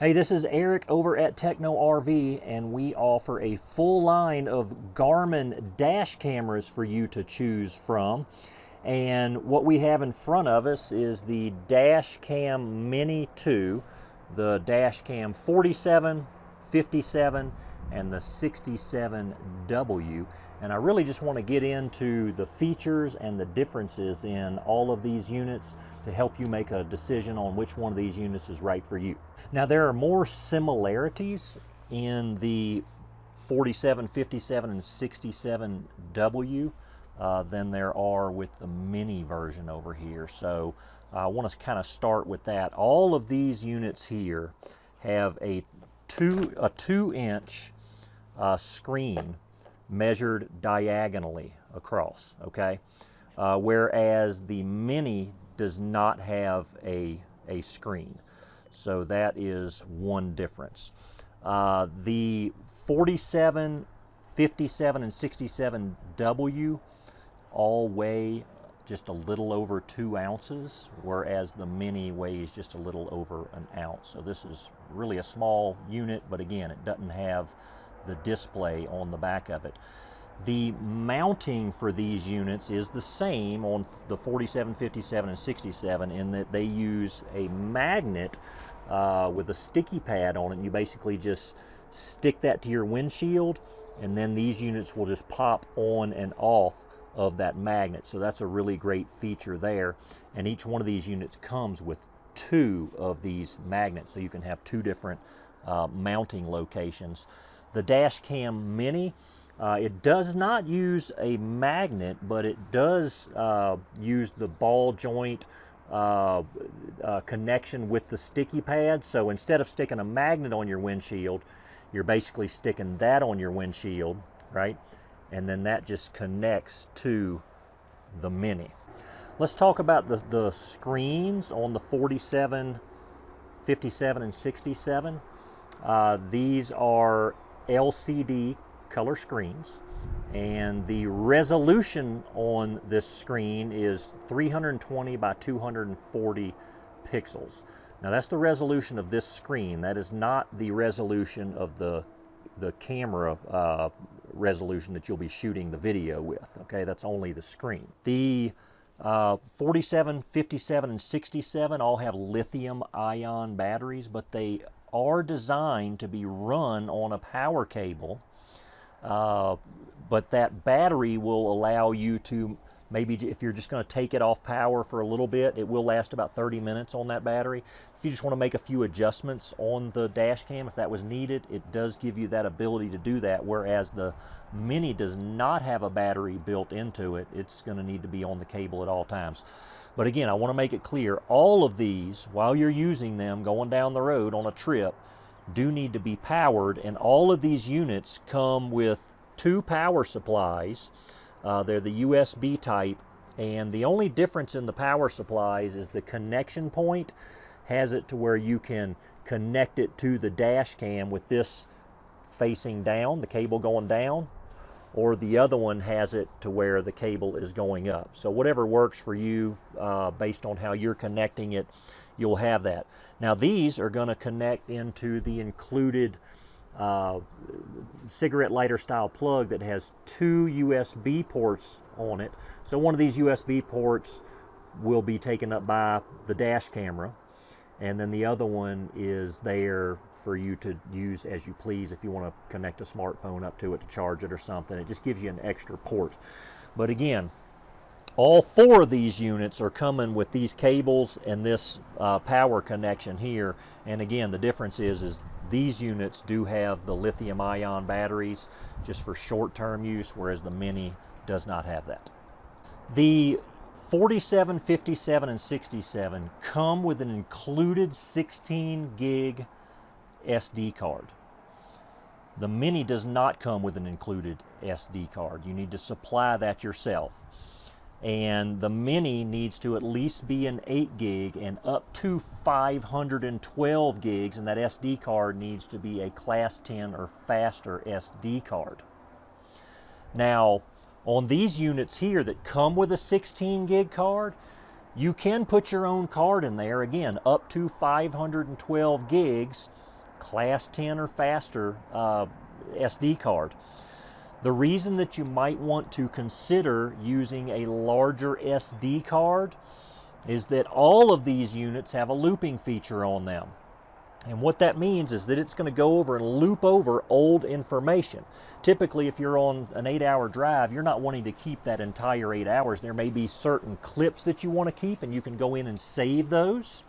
Hey, this is Eric over at Techno RV, and we offer a full line of Garmin dash cameras for you to choose from. And what we have in front of us is the Dashcam Mini 2, the Dashcam 47, 57, and the 67W. And I really just want to get into the features and the differences in all of these units to help you make a decision on which one of these units is right for you. Now, there are more similarities in the 47, 57, and 67W than there are with the Mini version over here. So I want to kind of start with that. All of these units here have a 2-inch screen measured diagonally across, okay? Whereas the Mini does not have a screen. So that is one difference. The 47, 57, and 67W all weigh just a little over 2 ounces, whereas the Mini weighs just a little over an ounce. So this is really a small unit, but again, it doesn't have the display on the back of it. The mounting for these units is the same on the 47, 57, and 67 in that they use a magnet with a sticky pad on it, and you basically just stick that to your windshield, and then these units will just pop on and off of that magnet. So that's a really great feature there, and each one of these units comes with 2 of these magnets, so you can have 2 different mounting locations. The Dashcam Mini, it does not use a magnet, but it does use the ball joint connection with the sticky pad. So instead of sticking a magnet on your windshield, you're basically sticking that on your windshield, right? And then that just connects to the Mini. Let's talk about the screens on the 47, 57, and 67. These are LCD color screens, and the resolution on this screen is 320 by 240 pixels. Now that's the resolution of this screen. That is not the resolution of the camera resolution that you'll be shooting the video with, okay? That's only the screen. The 47, 57, and 67 all have lithium-ion batteries, but they are designed to be run on a power cable, but that battery will allow you to, maybe if you're just going to take it off power for a little bit, it will last about 30 minutes on that battery. If you just want to make a few adjustments on the dash cam, if that was needed, it does give you that ability to do that, whereas the Mini does not have a battery built into it. It's going to need to be on the cable at all times. But again, I want to make it clear, all of these, while you're using them going down the road on a trip, do need to be powered, and all of these units come with 2 power supplies. They're the USB type, and the only difference in the power supplies is the connection point has it to where you can connect it to the dash cam with this facing down, the cable going down, or the other one has it to where the cable is going up. So whatever works for you based on how you're connecting it, you'll have that. Now these are going to connect into the included cigarette lighter style plug that has 2 USB ports on it. So one of these USB ports will be taken up by the dash camera, and then the other one is there for you to use as you please if you want to connect a smartphone up to it to charge it or something. It just gives you an extra port. But again, all 4 of these units are coming with these cables and this power connection here. And again, the difference is these units do have the lithium-ion batteries just for short-term use, whereas the Mini does not have that. The 47, 57, and 67 come with an included 16 gig SD card. The Mini does not come with an included SD card. You need to supply that yourself. And the Mini needs to at least be an 8 gig and up to 512 gigs, and that SD card needs to be a Class 10 or faster SD card. Now, on these units here that come with a 16 gig card, you can put your own card in there, again, up to 512 gigs, Class 10 or faster SD card. The reason that you might want to consider using a larger SD card is that all of these units have a looping feature on them. And what that means is that it's going to go over and loop over old information. Typically, if you're on an 8-hour drive, you're not wanting to keep that entire 8 hours. There may be certain clips that you want to keep, and you can go in and save those.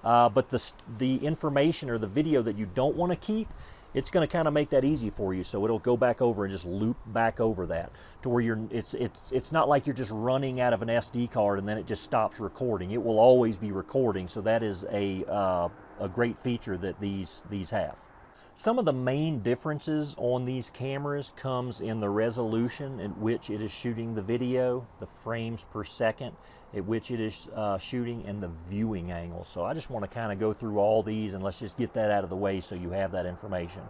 But the information or the video that you don't want to keep, it's going to kind of make that easy for you. So it'll go back over and just loop back over that to where it's not like you're just running out of an SD card and then it just stops recording. It will always be recording. So that is a great feature that these have. Some of the main differences on these cameras comes in the resolution at which it is shooting the video, the frames per second at which it is shooting, and the viewing angle. So I just want to kind of go through all these, and let's just get that out of the way so you have that information.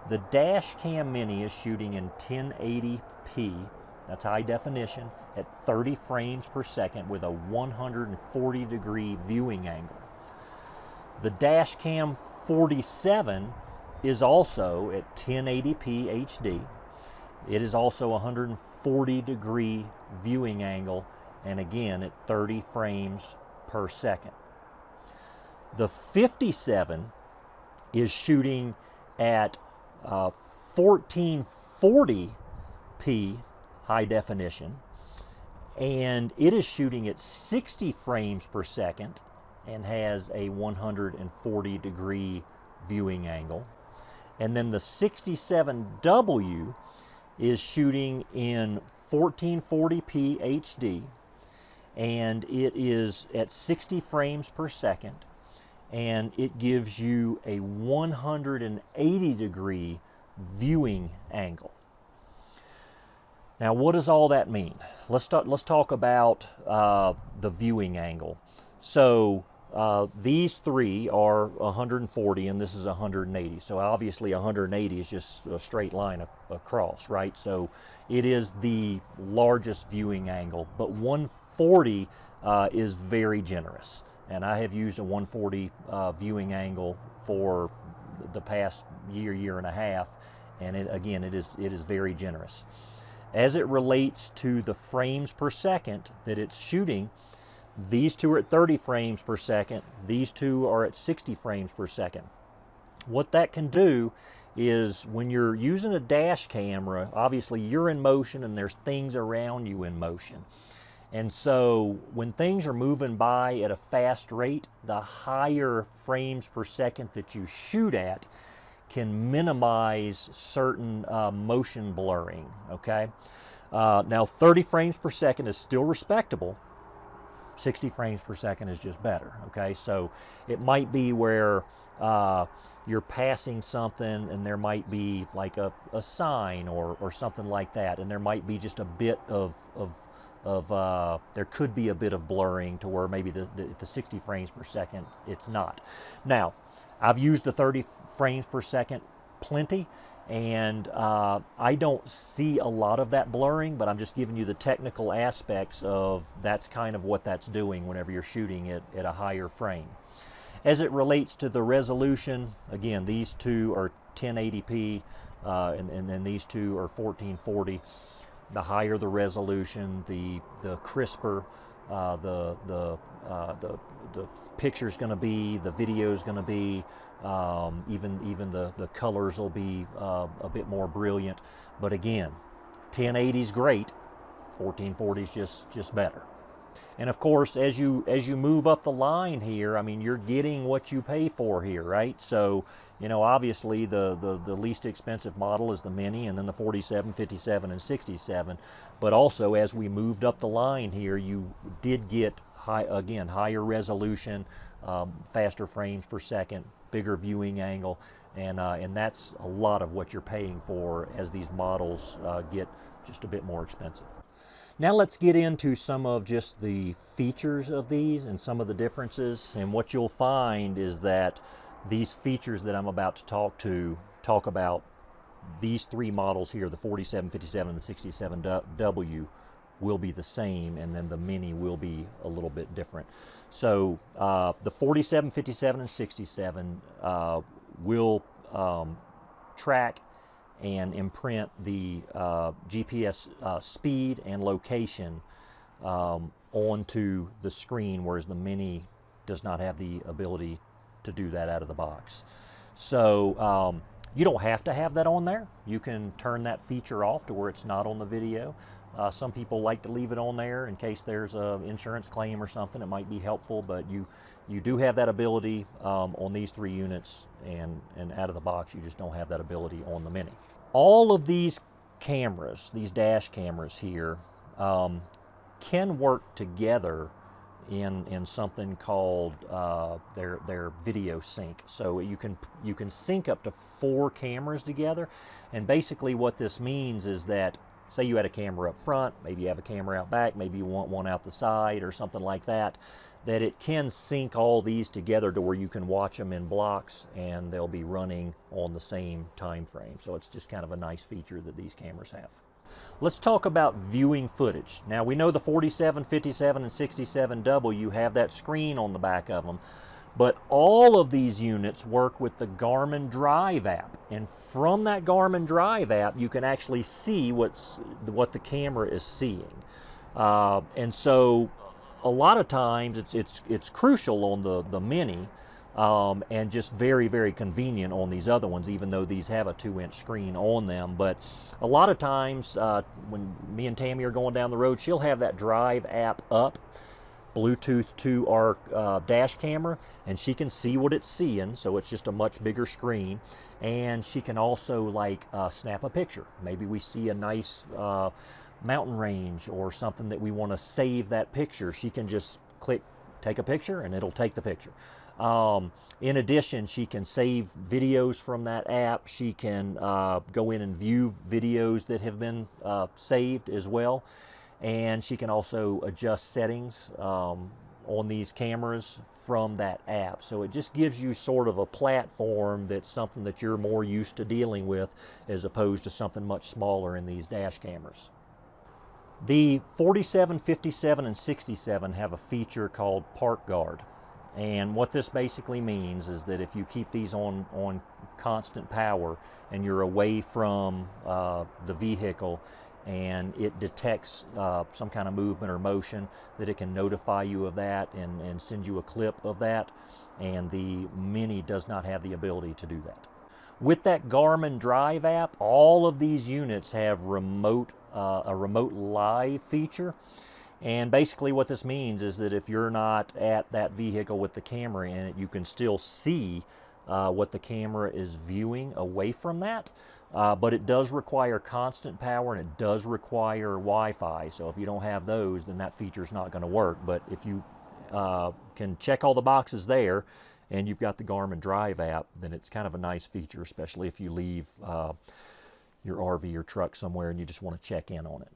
The dash cam mini is shooting in 1080p, that's high definition, at 30 frames per second with a 140-degree viewing angle. The dash cam 47 is also at 1080p HD. It is also a 140-degree viewing angle, and again at 30 frames per second. The 57 is shooting at 1440p high definition, and it is shooting at 60 frames per second and has a 140-degree viewing angle. And then the 67W is shooting in 1440p HD, and it is at 60 frames per second, and it gives you a 180-degree viewing angle. Now, what does all that mean? Let's talk about the viewing angle. So these three are 140 and this is 180. So obviously 180 is just a straight line across, right? So it is the largest viewing angle, but 140 is very generous. And I have used a 140 viewing angle for the past year and a half, and it is very generous. As it relates to the frames per second that it's shooting, these two are at 30 frames per second, these two are at 60 frames per second. What that can do is when you're using a dash camera, obviously you're in motion and there's things around you in motion. And so when things are moving by at a fast rate, the higher frames per second that you shoot at can minimize certain motion blurring, okay? Now 30 frames per second is still respectable. 60 frames per second is just better, okay? So it might be where you're passing something and there might be like a sign or something like that, and there might be just a bit there could be a bit of blurring to where maybe the 60 frames per second it's not. Now, I've used the 30 frames per second plenty, and I don't see a lot of that blurring, but I'm just giving you the technical aspects of that's kind of what that's doing whenever you're shooting it at a higher frame. As it relates to the resolution, again, these two are 1080p, and then these two are 1440. The higher the resolution, the crisper the picture's going to be, the video's going to be, even the colors will be a bit more brilliant. But again, 1080 is great, 1440 is just better. And of course, as you move up the line here, I mean, you're getting what you pay for here, right? So, you know, obviously the least expensive model is the Mini, and then the 47, 57, and 67. But also, as we moved up the line here, you did get higher resolution, faster frames per second, bigger viewing angle, and that's a lot of what you're paying for as these models get just a bit more expensive. Now let's get into some of just the features of these and some of the differences. And what you'll find is that these features that I'm about to talk about these three models here, the 47, 57, and the 67W, will be the same, and then the Mini will be a little bit different. So the 47, 57, and 67 will track and imprint the GPS speed and location onto the screen, whereas the Mini does not have the ability to do that out of the box. So you don't have to have that on there. You can turn that feature off to where it's not on the video. Some people like to leave it on there in case there's an insurance claim or something. It might be helpful, but you do have that ability on these 3 units, and out of the box you just don't have that ability on the Mini. All of these cameras, these dash cameras here, can work together in something called their video sync. So you can sync up to 4 cameras together, and basically what this means is that, say you had a camera up front, maybe you have a camera out back, maybe you want one out the side or something like that, that it can sync all these together to where you can watch them in blocks and they'll be running on the same time frame. So it's just kind of a nice feature that these cameras have. Let's talk about viewing footage. Now we know the 47, 57, and 67W have that screen on the back of them, but all of these units work with the Garmin Drive app, and from that Garmin Drive app you can actually see what the camera is seeing. And so a lot of times it's crucial on the Mini, and just very, very convenient on these other ones, even though these have a 2-inch screen on them. But a lot of times when me and Tammy are going down the road, she'll have that Drive app up, Bluetooth to our dash camera, and she can see what it's seeing, so it's just a much bigger screen. And she can also like snap a picture. Maybe we see a nice mountain range or something that we want to save that picture. She can just click take a picture and it'll take the picture. In addition, she can save videos from that app. She can go in and view videos that have been saved as well. And she can also adjust settings on these cameras from that app. So it just gives you sort of a platform that's something that you're more used to dealing with, as opposed to something much smaller in these dash cameras. The 47, 57, and 67 have a feature called Park Guard. And what this basically means is that if you keep these on constant power and you're away from the vehicle and it detects some kind of movement or motion, that it can notify you of that and send you a clip of that. And the Mini does not have the ability to do that. With that Garmin Drive app, all of these units have a remote live feature. And basically what this means is that if you're not at that vehicle with the camera in it, you can still see what the camera is viewing away from that. But it does require constant power, and it does require Wi-Fi. So if you don't have those, then that feature is not going to work. But if you can check all the boxes there and you've got the Garmin Drive app, then it's kind of a nice feature, especially if you leave your RV or truck somewhere and you just want to check in on it.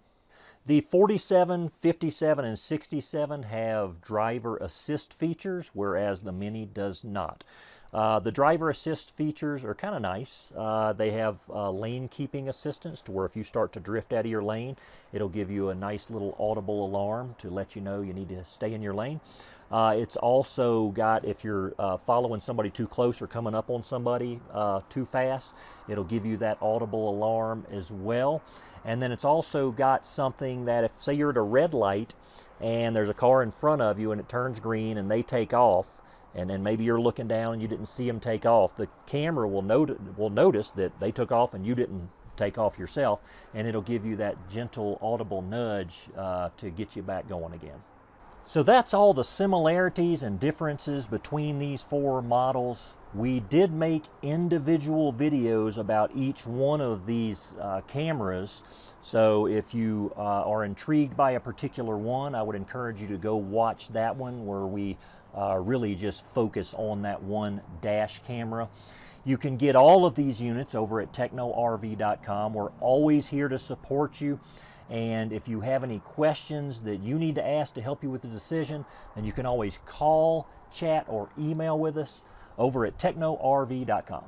The 47, 57, and 67 have driver assist features, whereas the Mini does not. The driver assist features are kind of nice. They have lane keeping assistance, to where if you start to drift out of your lane, it'll give you a nice little audible alarm to let you know you need to stay in your lane. It's also got, if you're following somebody too close or coming up on somebody too fast, it'll give you that audible alarm as well. And then it's also got something that if, say you're at a red light and there's a car in front of you and it turns green and they take off, and then maybe you're looking down and you didn't see them take off, the camera will notice that they took off and you didn't take off yourself, and it'll give you that gentle audible nudge to get you back going again. So that's all the similarities and differences between these 4 models. We did make individual videos about each one of these cameras. So if you are intrigued by a particular one, I would encourage you to go watch that one, where we really just focus on that one dash camera. You can get all of these units over at technorv.com. We're always here to support you. And if you have any questions that you need to ask to help you with the decision, then you can always call, chat, or email with us over at technorv.com.